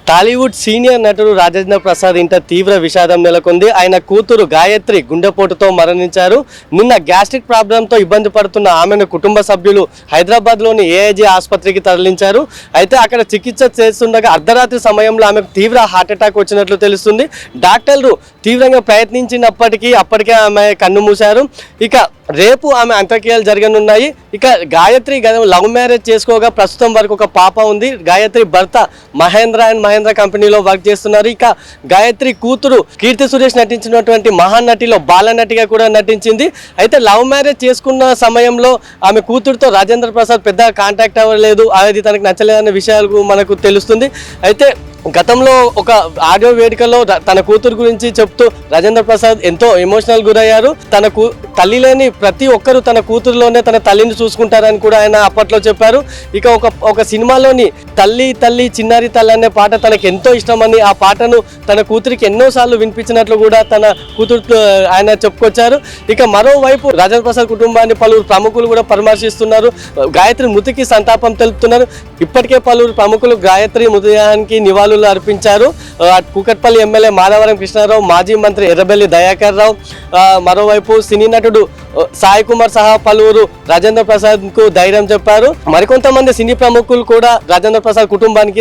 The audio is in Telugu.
టాలీవుడ్ సీనియర్ నటుడు రాజేంద్ర ప్రసాద్ ఇంట తీవ్ర విషాదం నెలకొంది. ఆయన కూతురు గాయత్రి గుండెపోటుతో మరణించారు. నిన్న గ్యాస్ట్రిక్ ప్రాబ్లంతో ఇబ్బంది పడుతున్న ఆమెను కుటుంబ సభ్యులు హైదరాబాద్లోని ఏఐజీ ఆసుపత్రికి తరలించారు. అయితే అక్కడ చికిత్స చేస్తుండగా అర్ధరాత్రి సమయంలో ఆమెకు తీవ్ర హార్ట్అటాక్ వచ్చినట్లు తెలుస్తుంది. డాక్టర్లు తీవ్రంగా ప్రయత్నించినప్పటికీ అప్పటికే ఆమె కన్ను మూశారు. ఇక రేపు ఆమె అంత్యక్రియలు జరగనున్నాయి. ఇక గాయత్రి లవ్ మ్యారేజ్ చేసుకోగా ప్రస్తుతం వరకు ఒక పాప ఉంది. గాయత్రి భర్త మహేంద్ర కంపెనీలో వర్క్ చేస్తున్నారు. ఇక గాయత్రి కూతురు కీర్తి సురేష్ నటించినటువంటి మహానటిలో బాలనటిగా కూడా నటించింది. అయితే లవ్ మ్యారేజ్ చేసుకున్న సమయంలో ఆమె కూతురుతో రాజేంద్ర ప్రసాద్ పెద్దగా కాంటాక్ట్ అవ్వలేదు, అది తనకు నచ్చలేదన్న విషయాలు మనకు తెలుస్తుంది. అయితే గతంలో ఒక ఆడియో వేదికలో తన కూతురు గురించి చెప్తూ రాజేంద్ర ప్రసాద్ ఎంతో ఎమోషనల్ గురయ్యారు. తల్లి లేని ప్రతి ఒక్కరూ తన కూతురులోనే తన తల్లిని చూసుకుంటారని కూడా ఆయన అప్పట్లో చెప్పారు. ఇక ఒక సినిమాలోని తల్లి తల్లి చిన్నారి తల్లి అనే పాట తనకు ఎంతో ఇష్టమని ఆ పాటను తన కూతురికి ఎన్నోసార్లు వినిపించినట్లు కూడా తన కూతురు ఆయన చెప్పుకొచ్చారు. ఇక మరోవైపు రాజేంద్ర ప్రసాద్ కుటుంబాన్ని పలువురు ప్రముఖులు కూడా పరామర్శిస్తున్నారు. గాయత్రి మృతికి సంతాపం తెలుపుతున్నారు. ఇప్పటికే పలువురు ప్రముఖులు గాయత్రి మృతదేహానికి నివాళులు అర్పించారు. కూకట్పల్లి ఎమ్మెల్యే మాధవరం కృష్ణారావు, మాజీ మంత్రి ఎర్రబెల్లి దయాకర్ రావు, మరోవైపు సినీ నటుడు సాయి కుమార్ సహా పలువురు రాజేంద్ర ప్రసాద్ కు ధైర్యం చెప్పారు. మరికొంతమంది సినీ ప్రముఖులు కూడా రాజేంద్ర ప్రసాద్ కుటుంబానికి